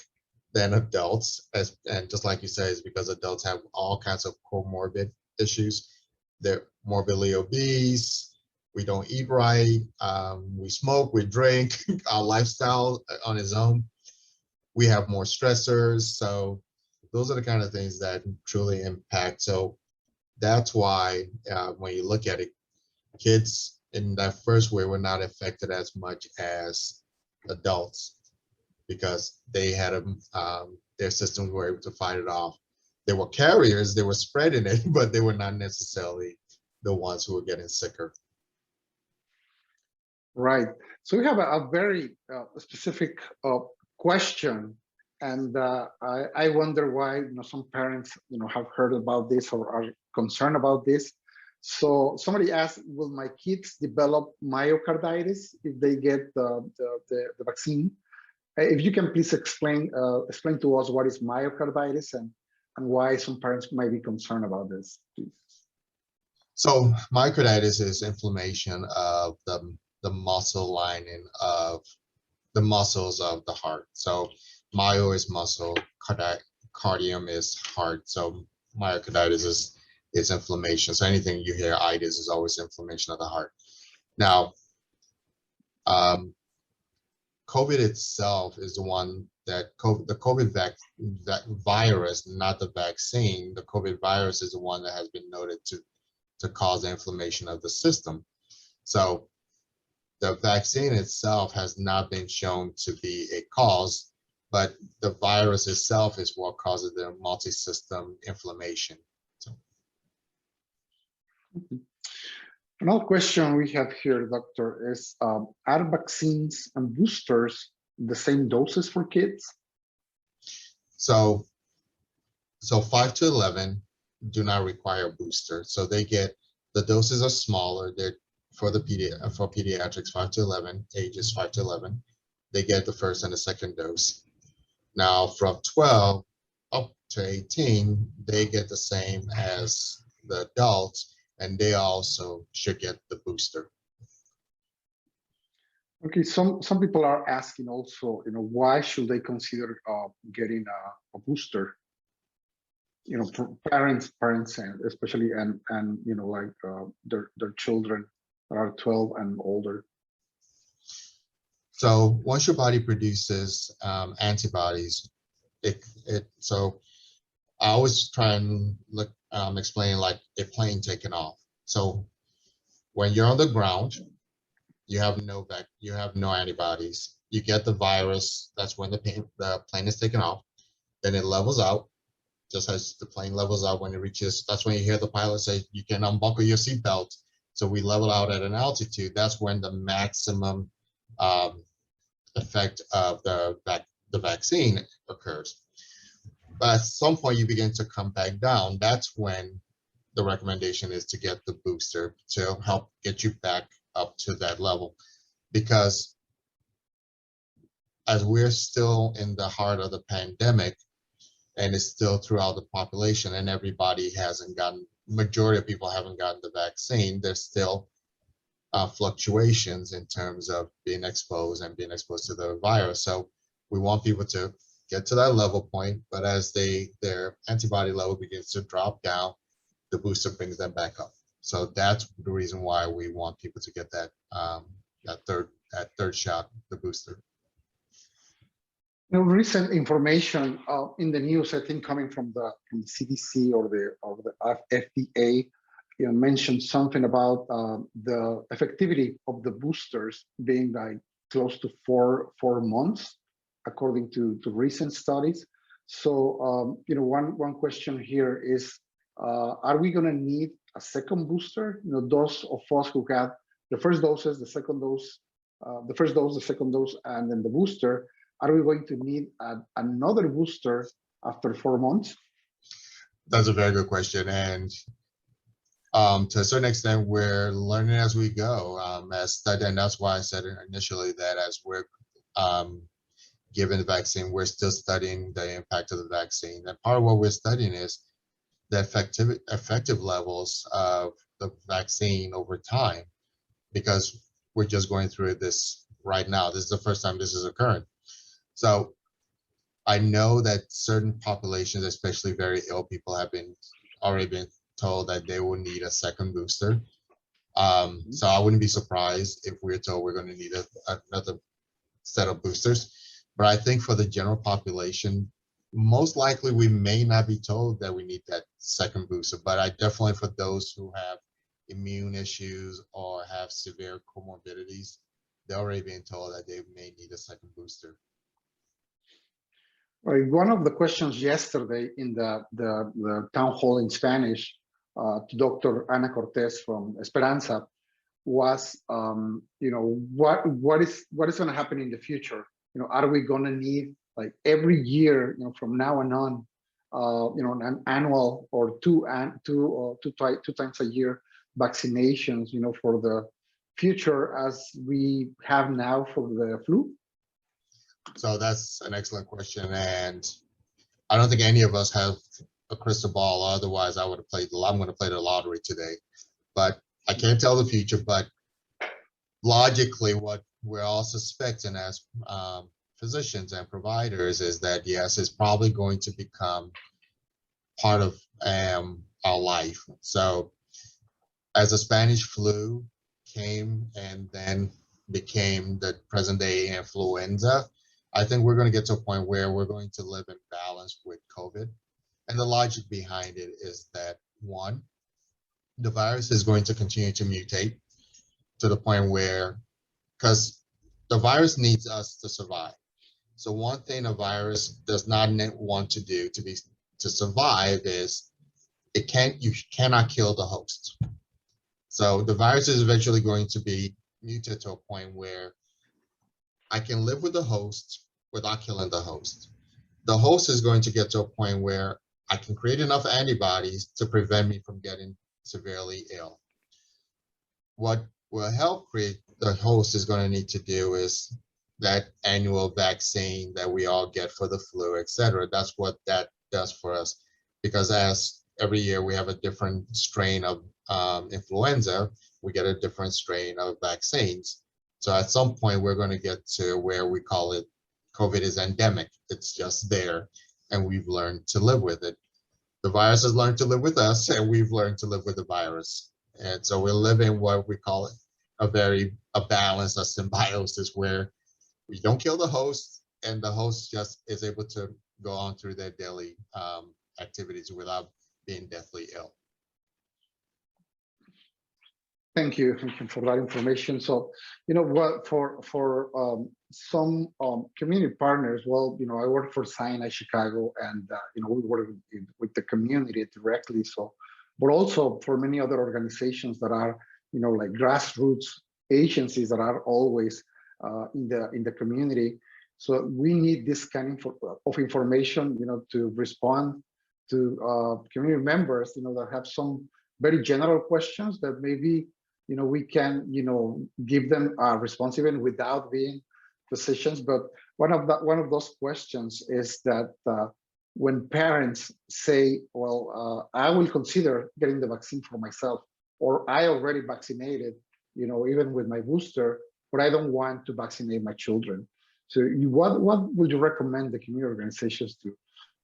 than adults, and just like you say, is because adults have all kinds of comorbid issues. They're morbidly obese, we don't eat right, we smoke, we drink, our lifestyle on its own, we have more stressors. So those are the kind of things that truly impact. So that's why when you look at it, kids in that first wave were not affected as much as adults, because they had their systems were able to fight it off. They were carriers, they were spreading it, but they were not necessarily the ones who were getting sicker. Right. So we have a very specific question, and I wonder why some parents have heard about this or are concerned about this. So somebody asked, will my kids develop myocarditis if they get the vaccine? If you can please explain to us what is myocarditis and why some parents might be concerned about this, please. So myocarditis is inflammation of the muscle lining of the muscles of the heart. So myo is muscle, cardium is heart. So myocarditis is inflammation. So anything you hear itis is always inflammation of the heart. Now, COVID itself is the one that the COVID virus, not the vaccine, the COVID virus is the one that has been noted to cause the inflammation of the system. So the vaccine itself has not been shown to be a cause, but the virus itself is what causes the multi-system inflammation. So. Another question we have here, Doctor, is are vaccines and boosters the same doses for kids? So 5 to 11 do not require a booster. So they get, the doses are smaller. They're for pediatrics 5 to 11, ages 5 to 11. They get the first and the second dose. Now from 12 up to 18, they get the same as the adults, and they also should get the booster. Okay, some people are asking also, why should they consider getting a booster? Parents, and especially, and like their children that are 12 and older. So once your body produces antibodies, so I always try and explain like a plane taking off. So when you're on the ground, you have no antibodies. You get the virus. That's when the plane is taken off. Then it levels out, just as the plane levels out when it reaches. That's when you hear the pilot say, "You can unbuckle your seatbelt." So we level out at an altitude. That's when the maximum effect of the vaccine occurs. But at some point, you begin to come back down. That's when the recommendation is to get the booster to help get you back up to that level. Because as we're still in the heart of the pandemic, and it's still throughout the population, and everybody majority of people haven't gotten the vaccine, there's still fluctuations in terms of being exposed to the virus. So we want people to get to that level point, but as their antibody level begins to drop down, the booster brings them back up. So that's the reason why we want people to get that third shot, the booster. Recent information in the news, I think coming from the CDC or the FDA, mentioned something about the effectivity of the boosters being like close to four months, according to recent studies. So, one question here is, are we going to need a second booster? Those of us who got the first doses, the second dose, the second dose, and then the booster, are we going to need another booster after 4 months? That's a very good question. And to a certain extent, we're learning as we go, and that's why I said initially that as we're given the vaccine, we're still studying the impact of the vaccine. And part of what we're studying is the effective levels of the vaccine over time, because we're just going through this right now. This is the first time this is occurring. So I know that certain populations, especially very ill people, have already been told that they will need a second booster. So I wouldn't be surprised if we're told we're going to need another set of boosters. But I think for the general population, most likely we may not be told that we need that second booster. But I definitely, for those who have immune issues or have severe comorbidities, they're already being told that they may need a second booster. Right. One of the questions yesterday in the town hall in Spanish to Dr. Ana Cortez from Esperanza was, what is going to happen in the future? Are we going to need, like, every year, from now on, an annual or two times a year vaccinations, for the future as we have now for the flu? So that's an excellent question, and I don't think any of us have a crystal ball. Otherwise, I'm going to play the lottery today. But I can't tell the future. But logically, what we're all suspecting as physicians and providers is that yes, it's probably going to become part of our life. So as the Spanish flu came and then became the present day influenza, I think we're going to get to a point where we're going to live in balance with COVID. And the logic behind it is that, one, the virus is going to continue to mutate to the point where, because the virus needs us to survive. So one thing a virus does not want to do to survive is you cannot kill the host. So the virus is eventually going to be muted to a point where I can live with the host without killing the host. The host is going to get to a point where I can create enough antibodies to prevent me from getting severely ill. What will help create the host is going to need to do is that annual vaccine that we all get for the flu, et cetera. That's what that does for us. Because as every year we have a different strain of influenza, we get a different strain of vaccines. So at some point we're going to get to where we call it COVID is endemic. It's just there and we've learned to live with it. The virus has learned to live with us and we've learned to live with the virus. And so we're living what we call a balance, a symbiosis, where we don't kill the host and the host just is able to go on through their daily activities without being deathly ill. Thank you for that information. So, you know what, for some community partners, well, you know, I work for Sinai Chicago, and you know, we work with the community directly. So, but also for many other organizations that are, you know, like grassroots agencies that are always in the community. So we need this kind of information, you know, to respond to community members, you know, that have some very general questions that maybe, you know, we can, you know, give them a response even without being physicians. But one of those questions is that when parents say, well, I will consider getting the vaccine for myself, or I already vaccinated, you know, even with my booster, but I don't want to vaccinate my children. So what would you recommend the community organizations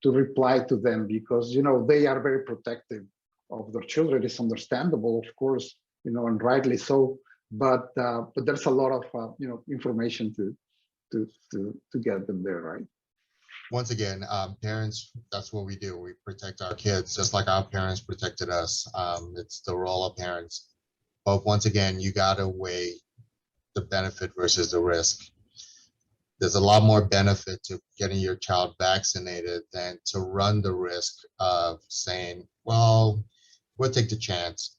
to reply to them? Because, you know, they are very protective of their children. It's understandable, of course, you know, and rightly so, but there's a lot of you know, information to get them there, right? Once again, parents, that's what we do. We protect our kids just like our parents protected us. It's the role of parents. But once again, you gotta weigh the benefit versus the risk. There's a lot more benefit to getting your child vaccinated than to run the risk of saying, well, we'll take the chance.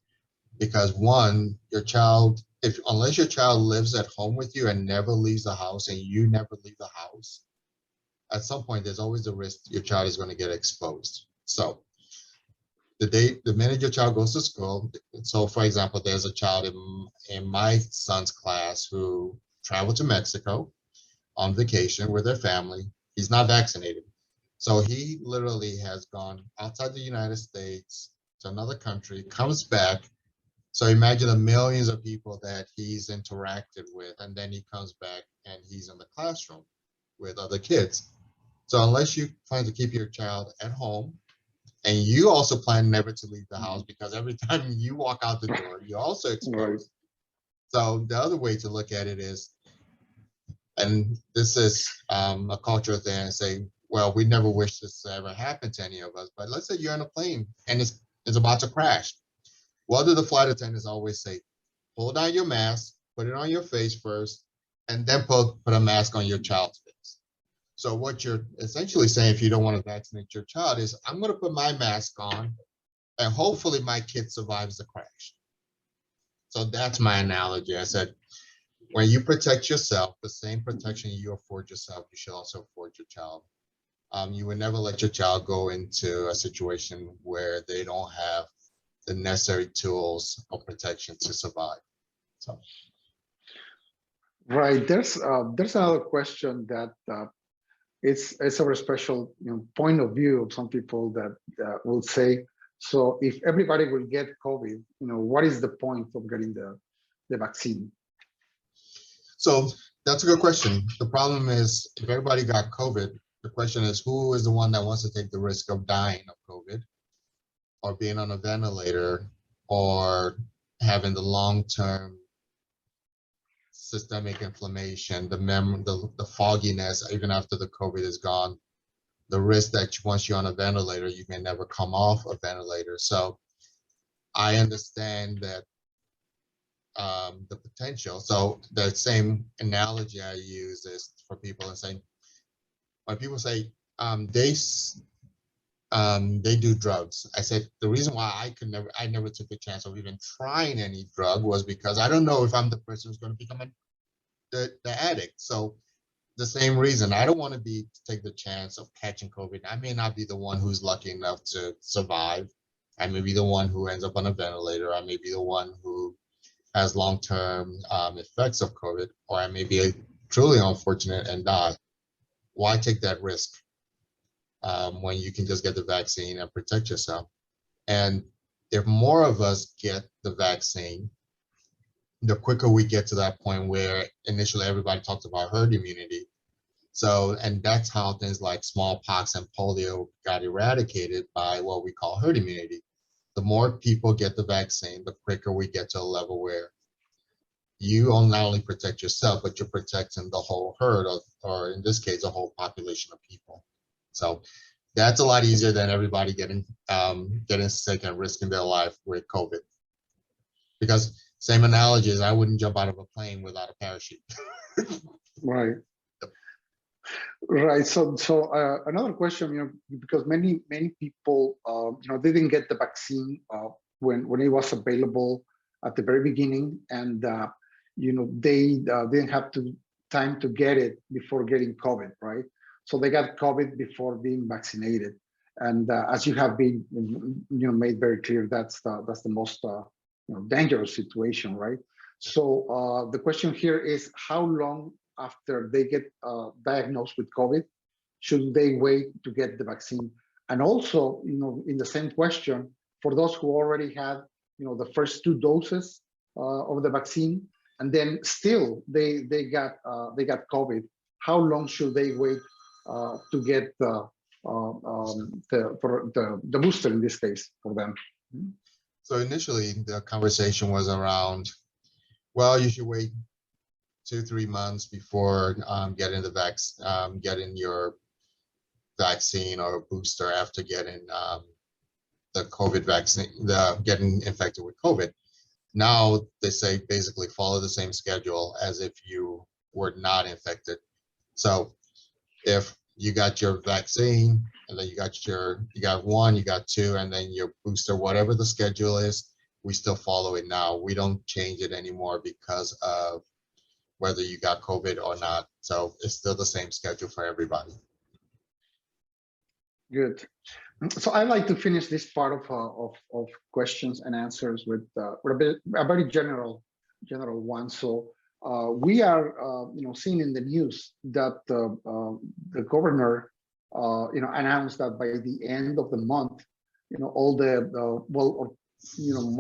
Because one, your child, unless your child lives at home with you and never leaves the house and you never leave the house, at some point there's always the risk your child is going to get exposed. So the minute your child goes to school, so for example, there's a child in my son's class who traveled to Mexico on vacation with their family. He's not vaccinated. So he literally has gone outside the United States to another country, comes back. So imagine the millions of people that he's interacted with, and then he comes back and he's in the classroom with other kids. So unless you plan to keep your child at home, and you also plan never to leave the house, because every time you walk out the door, you're also exposed. Right. So the other way to look at it is, and this is a cultural thing, and say, well, we never wish this to ever happen to any of us, but let's say you're in a plane and it's about to crash. What do the flight attendants always say? Pull down your mask, put it on your face first, and then put a mask on your child's face. So what you're essentially saying, if you don't want to vaccinate your child, is I'm going to put my mask on and hopefully my kid survives the crash. So that's my analogy. I said, when you protect yourself, the same protection you afford yourself, you should also afford your child. You would never let your child go into a situation where they don't have the necessary tools of protection to survive. So, right. There's another question that it's a very special, you know, point of view of some people that will say, so if everybody will get COVID, you know, what is the point of getting the vaccine? So that's a good question. The problem is, if everybody got COVID, the question is, who is the one that wants to take the risk of dying of COVID? or being on a ventilator or having the long-term systemic inflammation, the fogginess, even after the COVID is gone, the risk that once you're on a ventilator, you may never come off a ventilator. So I understand that the potential. So the same analogy I use is for people and saying, when people say they do drugs, I said the reason why I never took a chance of even trying any drug was because I don't know if I'm the person who's going to become the addict. So the same reason, I don't want to take the chance of catching COVID. I may not be the one who's lucky enough to survive. I may be the one who ends up on a ventilator. I may be the one who has long-term effects of COVID, or I may be truly unfortunate and die. Why take that risk when you can just get the vaccine and protect yourself? And if more of us get the vaccine, the quicker we get to that point where initially everybody talked about herd immunity. So, and that's how things like smallpox and polio got eradicated by what we call herd immunity. The more people get the vaccine, the quicker we get to a level where you not only protect yourself, but you're protecting the whole herd, or in this case, a whole population of people. So that's a lot easier than everybody getting sick and risking their life with COVID. Because same analogy is I wouldn't jump out of a plane without a parachute. Right. Right. So another question, because many people, they didn't get the vaccine when it was available at the very beginning, and they didn't have time to get it before getting COVID, right? So they got COVID before being vaccinated, and as you have been, made very clear, that's the most dangerous situation, right? So the question here is, how long after they get diagnosed with COVID should they wait to get the vaccine? And also, in the same question, for those who already had, the first 2 doses of the vaccine, and then still they got COVID, how long should they wait to get the booster in this case for them? So initially the conversation was around, well, you should wait 2-3 months before getting getting your vaccine or booster after getting the COVID vaccine, getting infected with COVID. Now they say basically follow the same schedule as if you were not infected. So if you got your vaccine and then you got 1, you got 2, and then your booster, whatever the schedule is, we still follow it now. We don't change it anymore because of whether you got COVID or not. So it's still the same schedule for everybody. Good. So I like to finish this part of questions and answers with a very general one. So we are seeing in the news that the governor announced that by the end of the month, all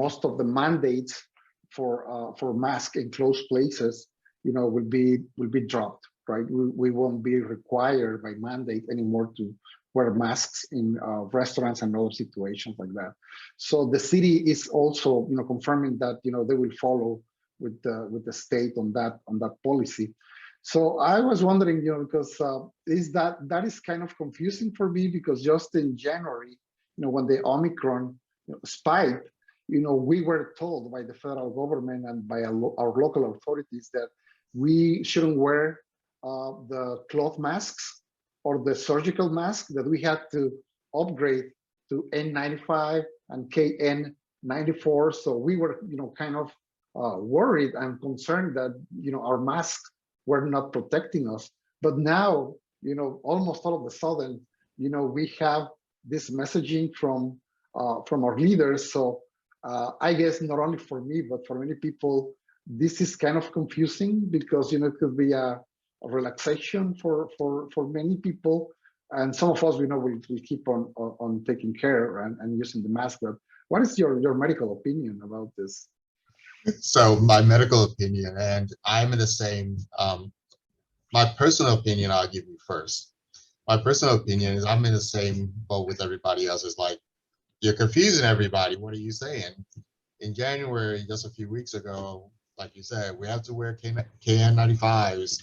most of the mandates for masks in closed places will be dropped, right? We won't be required by mandate anymore to wear masks in restaurants and other situations like that. So the city is also confirming that they will follow with the state on that policy. So I was wondering, because that is kind of confusing for me, because just in January, when the Omicron spiked, we were told by the federal government and by our local authorities that we shouldn't wear the cloth masks or the surgical mask, that we had to upgrade to N95 and KN94. So we were, kind of worried and concerned that, our masks were not protecting us. But now, almost all of a sudden, we have this messaging from our leaders. So I guess not only for me, but for many people, this is kind of confusing, because, it could be a relaxation for many people, and some of us we keep on taking care and using the mask. But what is your medical opinion about this? So my medical opinion, and I'm in the same my personal opinion I'll give you first. My personal opinion is I'm in the same boat with everybody else. Is like, you're confusing everybody. What are you saying? In January, just a few weeks ago, like you said, we have to wear KN95s.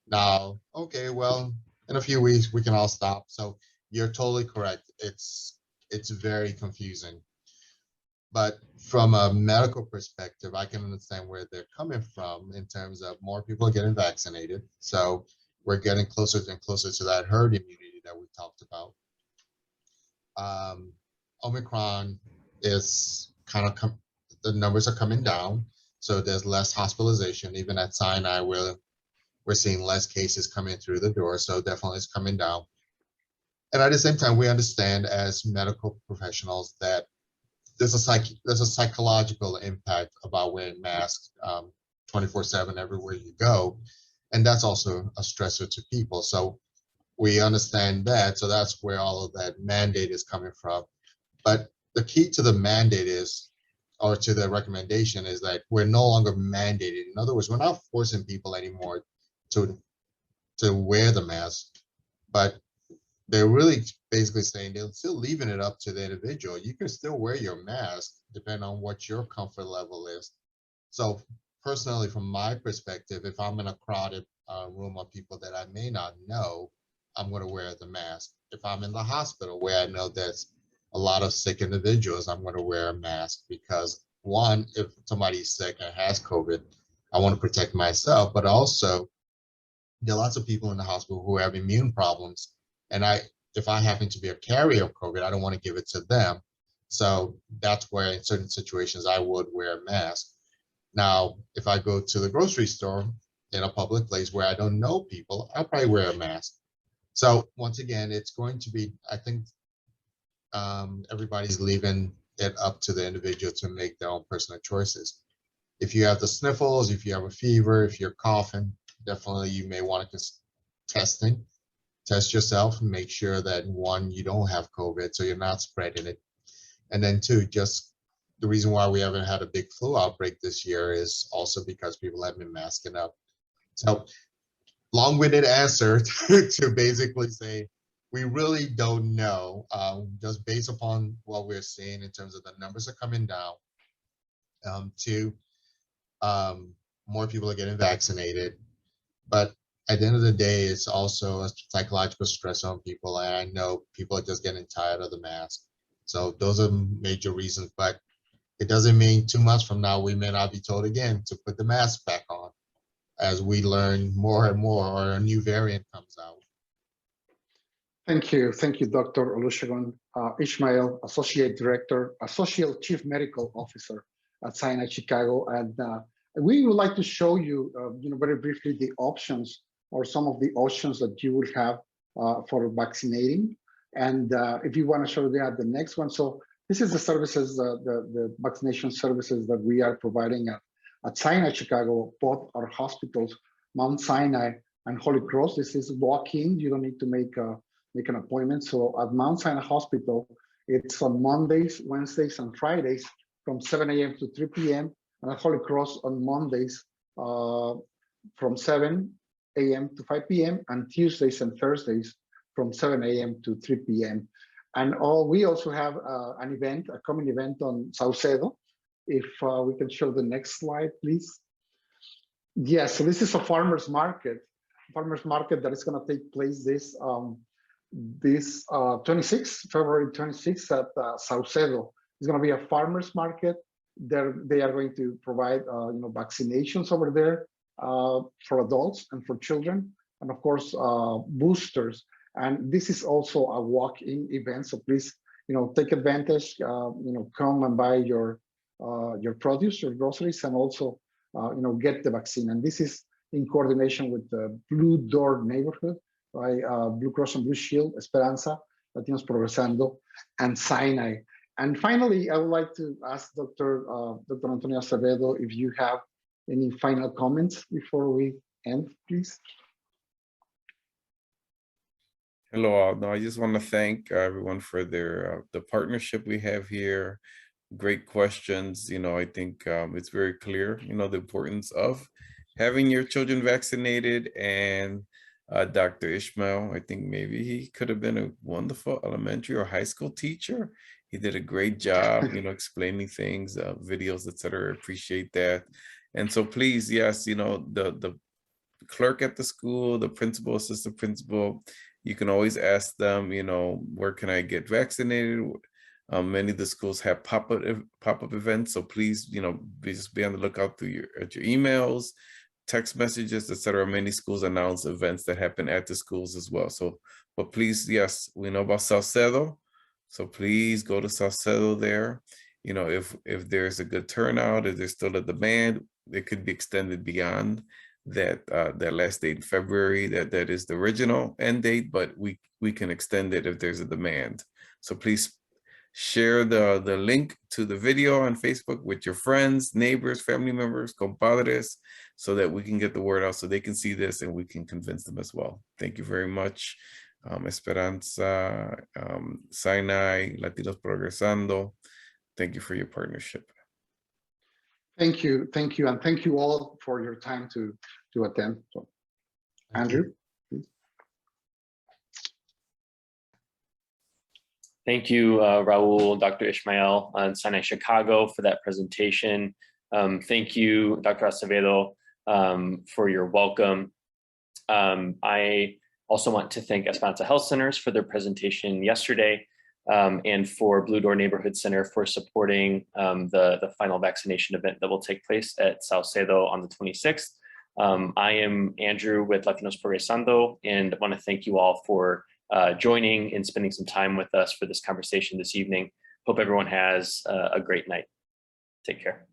Now, okay, well, in a few weeks we can all stop. So you're totally correct. It's very confusing. But from a medical perspective, I can understand where they're coming from in terms of more people are getting vaccinated. So we're getting closer and closer to that herd immunity that we talked about. Omicron is kind of the numbers are coming down, so there's less hospitalization. Even at Sinai, we're seeing less cases coming through the door, so definitely it's coming down. And at the same time, we understand as medical professionals that there's a psychological impact about wearing masks 24/7 everywhere you go, and that's also a stressor to people. So we understand that. So that's where all of that mandate is coming from. But the key to the mandate is, or to the recommendation, is that we're no longer mandated. In other words, we're not forcing people anymore to wear the mask, but they're really basically saying they're still leaving it up to the individual. You can still wear your mask depending on what your comfort level is. So personally, from my perspective, if I'm in a crowded room of people that I may not know, I'm going to wear the mask. If I'm in the hospital where I know there's a lot of sick individuals, I'm going to wear a mask because, one, if somebody's sick and has COVID, I want to protect myself, but also there are lots of people in the hospital who have immune problems. And if I happen to be a carrier of COVID, I don't want to give it to them. So that's where in certain situations I would wear a mask. Now, if I go to the grocery store in a public place where I don't know people, I'll probably wear a mask. So once again, it's going to be, I think everybody's leaving it up to the individual to make their own personal choices. If you have the sniffles, if you have a fever, if you're coughing, definitely you may want to test yourself and make sure that, one, you don't have COVID, so you're not spreading it. And then two, just the reason why we haven't had a big flu outbreak this year is also because people have been masking up. So long-winded answer to basically say, we really don't know, just based upon what we're seeing in terms of the numbers are coming down. Two, more people are getting vaccinated, but at the end of the day, it's also a psychological stress on people. And I know people are just getting tired of the mask. So those are major reasons, but it doesn't mean 2 months from now, we may not be told again to put the mask back on as we learn more and more or a new variant comes out. Thank you, Dr. Olusegun. Ishmael, Associate Chief Medical Officer at Sinai Chicago, and we would like to show you, very briefly the options or some of the options that you would have for vaccinating. And if you want to show the next one, so this is the services, the vaccination services that we are providing at Sinai Chicago, both our hospitals, Mount Sinai and Holy Cross. This is walk-in; you don't need to make an appointment. So at Mount Sinai Hospital, it's on Mondays, Wednesdays, and Fridays from 7 a.m. to 3 p.m. and at Holy Cross on Mondays from 7 a.m. to 5 p.m. and Tuesdays and Thursdays from 7 a.m. to 3 p.m. And we also have a common event on Saucedo. If we can show the next slide, please. Yes, so this is a farmer's market that is going to take place this February 26th at Saucedo. It's going to be a farmer's market. They are going to provide vaccinations over there for adults and for children, and of course boosters. And this is also a walk-in event, so please take advantage. Come and buy your produce, your groceries, and also get the vaccine. And this is in coordination with the Blue Door neighborhood by Blue Cross and Blue Shield, Esperanza, Latinos Progresando, and Sinai. And finally, I would like to ask Dr. Antonio Acevedo if you have any final comments before we end, please. Hello, no, I just want to thank everyone for their the partnership we have here. Great questions. I think it's very clear, the importance of having your children vaccinated and Dr. Ishmael. I think maybe he could have been a wonderful elementary or high school teacher. He did a great job, explaining things, videos, etc. Appreciate that. And so please, yes, the clerk at the school, the principal, assistant principal, you can always ask them, where can I get vaccinated? Many of the schools have pop-up events, so please, just be on the lookout through your emails, text messages, etc. Many schools announce events that happen at the schools as well. So, but please, yes, we know about Salcedo, so please go to Salcedo there. If there's a good turnout, if there's still a demand, it could be extended beyond that last date in February. That is the original end date, but we can extend it if there's a demand. So please share the link to the video on Facebook with your friends, neighbors, family members, compadres, so that we can get the word out, so they can see this and we can convince them as well. Thank you very much, Esperanza, Sinai, Latinos Progresando. Thank you for your partnership. Thank you, and thank you all for your time to attend. So, Andrew, please. Thank you, Raul, Dr. Ishmael, and Sinai Chicago for that presentation. Thank you, Dr. Acevedo, for your welcome. I also want to thank Esperanza Health Centers for their presentation yesterday, and for Blue Door Neighborhood Center for supporting the final vaccination event that will take place at Salcedo on the 26th. I am Andrew with Latinos Progresando, and I want to thank you all for joining and spending some time with us for this conversation this evening. Hope everyone has a great night. Take care.